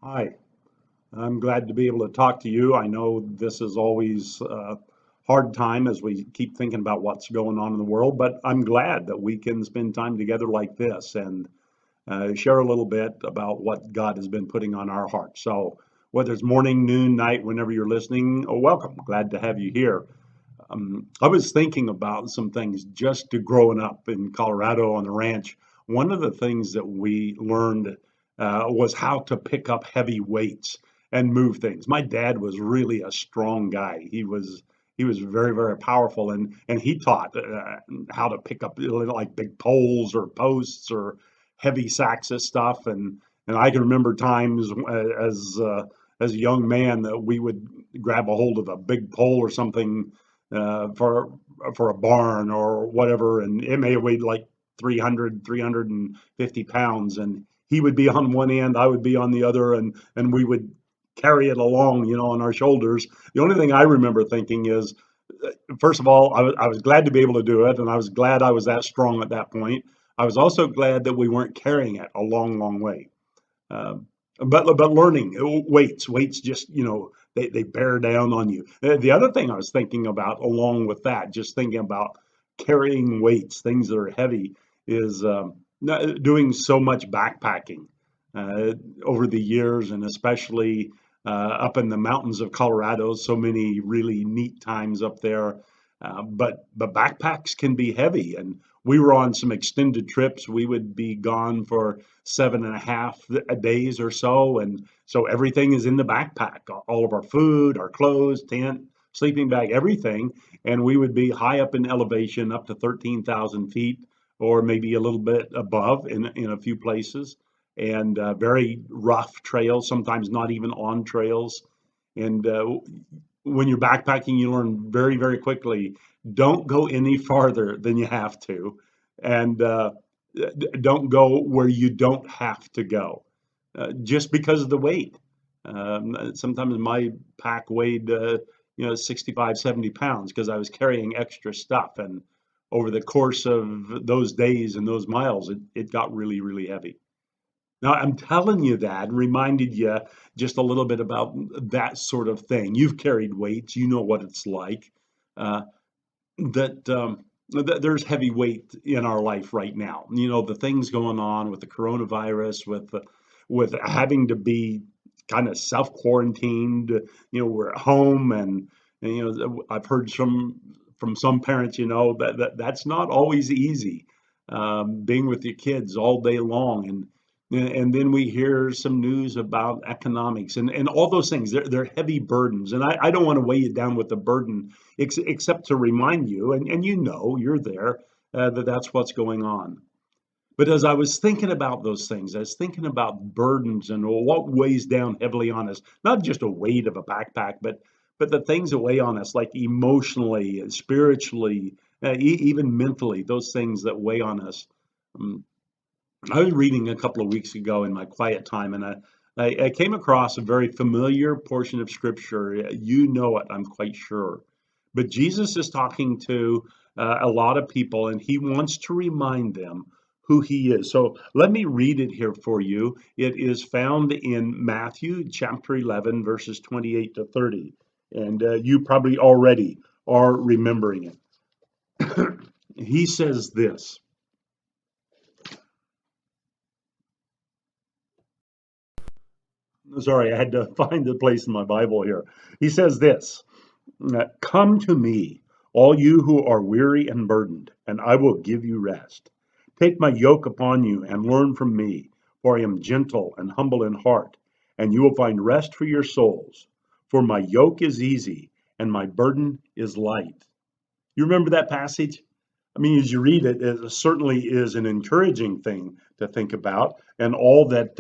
Hi, I'm glad to be able to talk to you. I know this is always a hard time as we keep thinking about what's going on in the world, but I'm glad that we can spend time together like this and share a little bit about what God has been putting on our hearts. So, whether it's morning, noon, night, whenever you're listening, welcome. Glad to have you here. I was thinking about some things just to growing up in Colorado on the ranch. One of the things that we learned was how to pick up heavy weights and move things. My dad was really a strong guy. He was very very powerful, and he taught how to pick up like big poles or posts or heavy sacks of stuff. And I can remember times as a young man that we would grab a hold of a big pole or something for a barn or whatever, and it may have weighed like 350 pounds, and he would be on one end, I would be on the other, and we would carry it along, on our shoulders. The only thing I remember thinking is, first of all, I was glad to be able to do it, and I was glad I was that strong at that point. I was also glad that we weren't carrying it a long, long way. Um, but learning weights just they bear down on you. The other thing I was thinking about along with that, just thinking about carrying weights, things that are heavy, is doing so much backpacking uh, over the years, and especially up in the mountains of Colorado. So many really neat times up there, but backpacks can be heavy, and we were on some extended trips. We would be gone for 7.5 days or so, and so everything is in the backpack. All of our food, our clothes, tent, sleeping bag, everything. And we would be high up in elevation, up to 13,000 feet, or maybe a little bit above in a few places, and very rough trails, sometimes not even on trails. And when you're backpacking, you learn very, very quickly, don't go any farther than you have to, and don't go where you don't have to go, just because of the weight. Sometimes my pack weighed, 65, 70 pounds because I was carrying extra stuff. And over the course of those days and those miles, it got really, really heavy. Now, I'm telling you that and reminded you just a little bit about that sort of thing. You've carried weights, you know what it's like. Uh, that there's heavy weight in our life right now. The things going on with the coronavirus, with having to be kind of self quarantined. We're at home, and I've heard from some parents, that's not always easy. Being with your kids all day long, and then we hear some news about economics and all those things. They're heavy burdens, and I don't want to weigh you down with the burden, except to remind you, and you're there, that that's what's going on. But as I was thinking about those things, I was thinking about burdens and what weighs down heavily on us, not just a weight of a backpack, but the things that weigh on us, like emotionally, spiritually, even mentally, those things that weigh on us. Um, I was reading a couple of weeks ago in my quiet time, and I came across a very familiar portion of scripture. You know it, I'm quite sure. But Jesus is talking to a lot of people, and he wants to remind them who he is. So let me read it here for you. It is found in Matthew chapter 11, verses 28 to 30. And you probably already are remembering it. He says this. Sorry, I had to find the place in my Bible here. He says this. Come to me, all you who are weary and burdened, and I will give you rest. Take my yoke upon you and learn from me, for I am gentle and humble in heart, and you will find rest for your souls. For my yoke is easy and my burden is light. You remember that passage? I mean, as you read it, it certainly is an encouraging thing to think about, and all that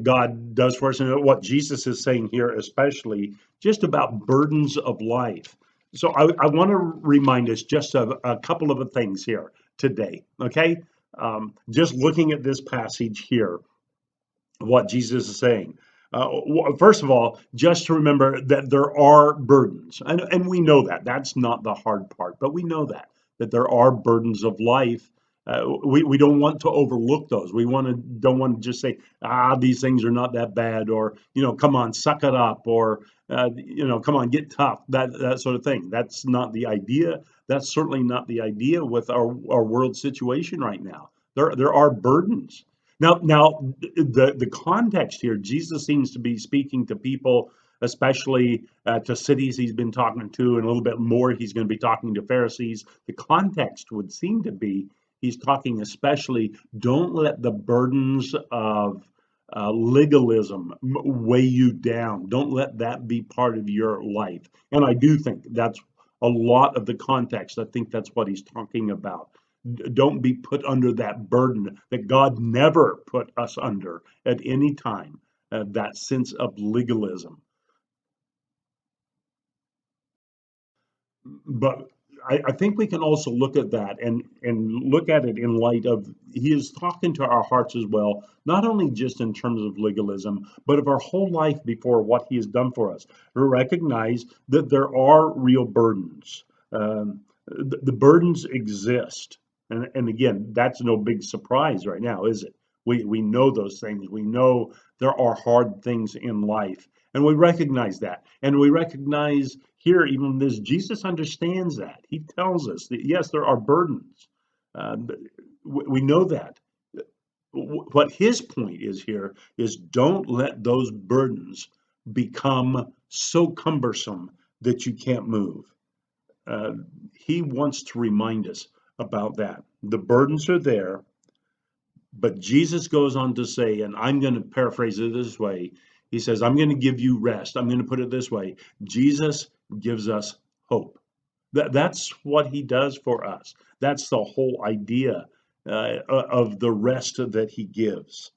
God does for us, and what Jesus is saying here, especially just about burdens of life. So I want to remind us just of a couple of things here today. Okay, just looking at this passage here, what Jesus is saying. First of all, just to remember that there are burdens, and we know that that's not the hard part, but we know that there are burdens of life, We don't want to overlook those. We don't want to just say, these things are not that bad, or come on, suck it up, or come on, get tough. That sort of thing. That's not the idea. That's certainly not the idea with our world situation right now. There are burdens. Now the context here, Jesus seems to be speaking to people, especially to cities he's been talking to, and a little bit more he's going to be talking to Pharisees. The context would seem to be he's talking especially, don't let the burdens of legalism weigh you down. Don't let that be part of your life. And I do think that's a lot of the context. I think that's what he's talking about. Don't be put under that burden that God never put us under at any time, that sense of legalism. But I think we can also look at that and look at it in light of he is talking to our hearts as well, not only just in terms of legalism, but of our whole life before what he has done for us. We recognize that there are real burdens. The burdens exist. And again, that's no big surprise right now, is it? We know those things. We know there are hard things in life. And we recognize that. And we recognize here, even this, Jesus understands that. He tells us that, yes, there are burdens. We know that. What his point is here is don't let those burdens become so cumbersome that you can't move. He wants to remind us about that. The burdens are there, but Jesus goes on to say, and I'm going to paraphrase it this way. He says, I'm going to give you rest. I'm going to put it this way. Jesus gives us hope. That's what he does for us. That's the whole idea of the rest that he gives.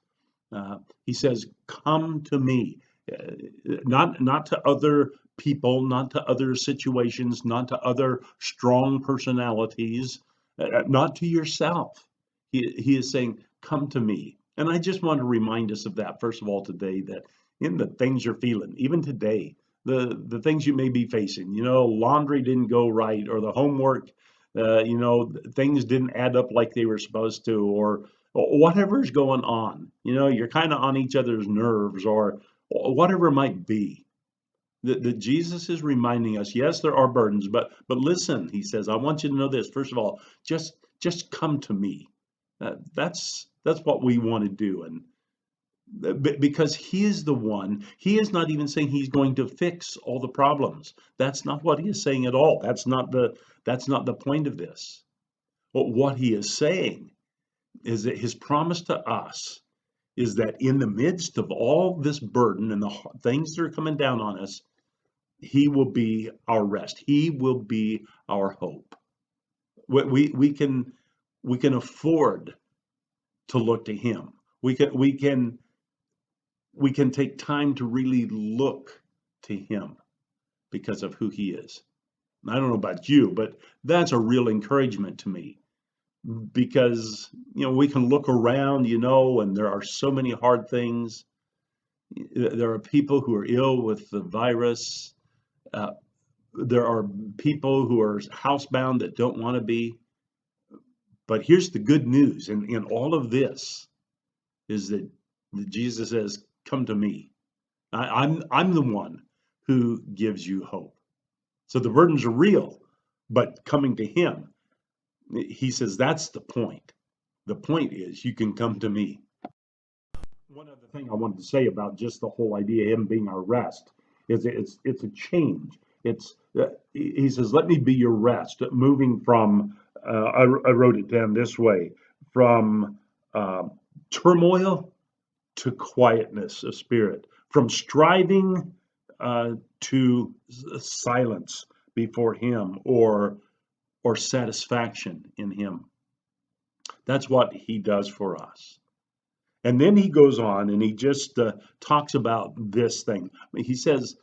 He says, come to me. Not to other people, not to other situations, not to other strong personalities, not to yourself. He is saying, come to me. And I just want to remind us of that, first of all, today, that in the things you're feeling, even today, the things you may be facing, laundry didn't go right, or the homework, things didn't add up like they were supposed to, or whatever's going on, you're kind of on each other's nerves, or whatever it might be. That Jesus is reminding us, yes, there are burdens, but listen, he says, I want you to know this. First of all, just come to me. That's what we want to do, and because he is the one. He is not even saying he's going to fix all the problems. That's not what he is saying at all. That's not the point of this. But what he is saying is that his promise to us is that in the midst of all this burden and the things that are coming down on us, he will be our rest. He will be our hope. We can afford to look to him. We can take time to really look to him because of who he is. I don't know about you, but that's a real encouragement to me, because we can look around, and there are so many hard things. There are people who are ill with the virus. There are people who are housebound that don't want to be. But here's the good news in all of this is that Jesus says, come to me. I'm the one who gives you hope. So the burdens are real, but coming to him, he says, that's the point. The point is you can come to me. One other thing I wanted to say about just the whole idea of him being our rest is it's a change. He says, let me be your rest, moving from, I wrote it down this way, from turmoil to quietness of spirit, from striving to silence before him, or satisfaction in him. That's what he does for us. And then he goes on and he just talks about this thing. He says,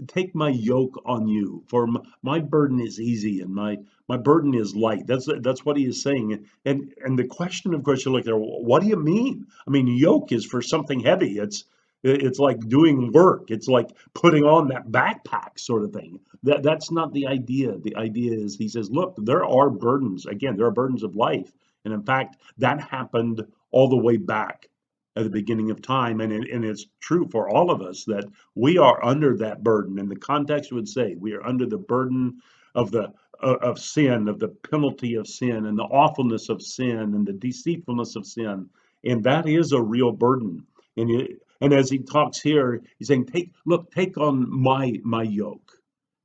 take my yoke on you, for my burden is easy and my burden is light. That's what he is saying. And the question, of course, you look there, what do you mean? I mean, yoke is for something heavy. It's like doing work. It's like putting on that backpack sort of thing. That's not the idea. The idea is, he says, look, there are burdens. Again, there are burdens of life. And in fact, that happened all the way back at the beginning of time. And it's true for all of us that we are under that burden. And the context would say we are under the burden of the of sin, of the penalty of sin, and the awfulness of sin, and the deceitfulness of sin. And that is a real burden. And as he talks here, he's saying, take on my yoke.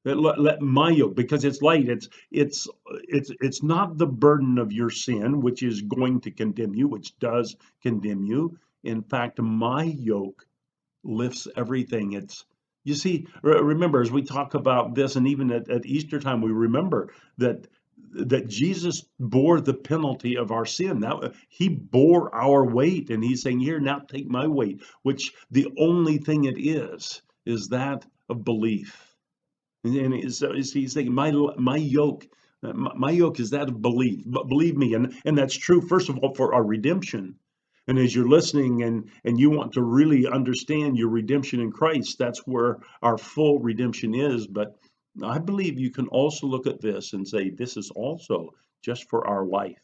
Let my yoke, because it's light. It's not the burden of your sin, which is going to condemn you, which does condemn you. In fact, my yoke lifts everything. It's you see, remember as we talk about this, and even at Easter time, we remember that Jesus bore the penalty of our sin. That he bore our weight, and he's saying, "Here, now take my weight," which the only thing it is that of belief. And he's saying, my yoke, my yoke is that of belief. But believe me, and that's true. First of all, for our redemption. And as you're listening and you want to really understand your redemption in Christ, that's where our full redemption is. But I believe you can also look at this and say, this is also just for our life,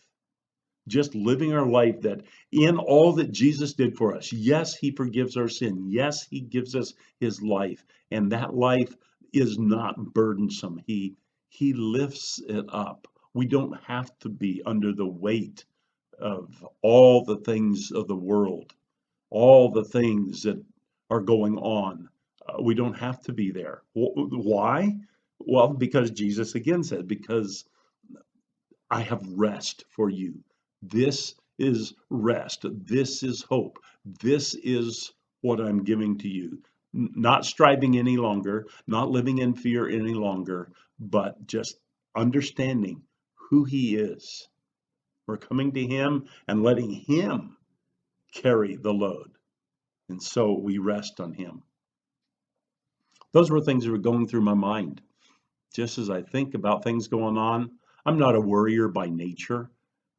just living our life, that in all that Jesus did for us, yes, he forgives our sin. Yes, he gives us his life. And that life is not burdensome. He lifts it up. We don't have to be under the weight of all the things of the world, all the things that are going on. We don't have to be there. Why? Well, because Jesus again said, because I have rest for you. This is rest. This is hope. This is what I'm giving to you. Not striving any longer, not living in fear any longer, but just understanding who he is. We're coming to him and letting him carry the load. And so we rest on him. Those were things that were going through my mind. Just as I think about things going on, I'm not a worrier by nature,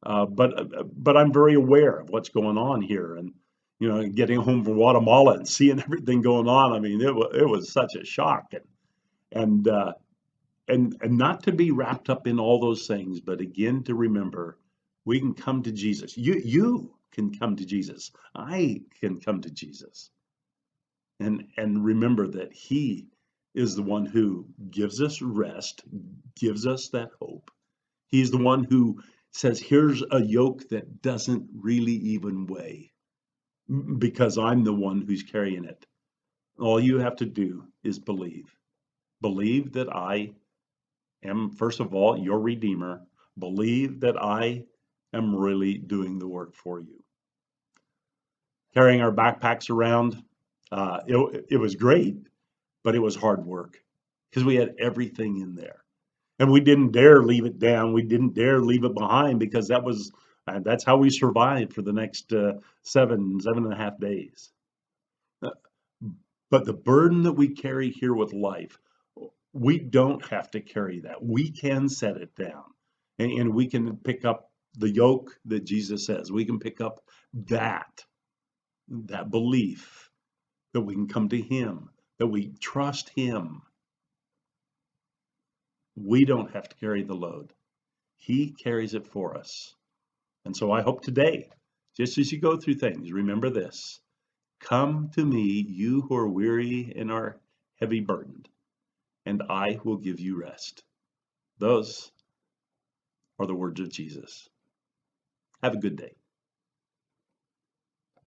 but I'm very aware of what's going on here. And getting home from Guatemala and seeing everything going on, I mean, it was such a shock. And uh, and not to be wrapped up in all those things, but again to remember, we can come to Jesus. You can come to Jesus. I can come to Jesus, and remember that he is the one who gives us rest, gives us that hope. He's the one who says, here's a yoke that doesn't really even weigh, because I'm the one who's carrying it. All you have to do is believe. Believe that I am, first of all, your Redeemer. Believe that I am really doing the work for you. Carrying our backpacks around, it was great, but it was hard work because we had everything in there. And we didn't dare leave it down. We didn't dare leave it behind, because that's how we survived for the next 7.5 days. Uh, But the burden that we carry here with life, we don't have to carry that. We can set it down, and we can pick up the yoke that Jesus says. We can pick up that belief that we can come to him, that we trust him. We don't have to carry the load. He carries it for us. And so I hope today, just as you go through things, remember this: come to me, you who are weary and are heavy burdened, and I will give you rest. Those are the words of Jesus. Have a good day.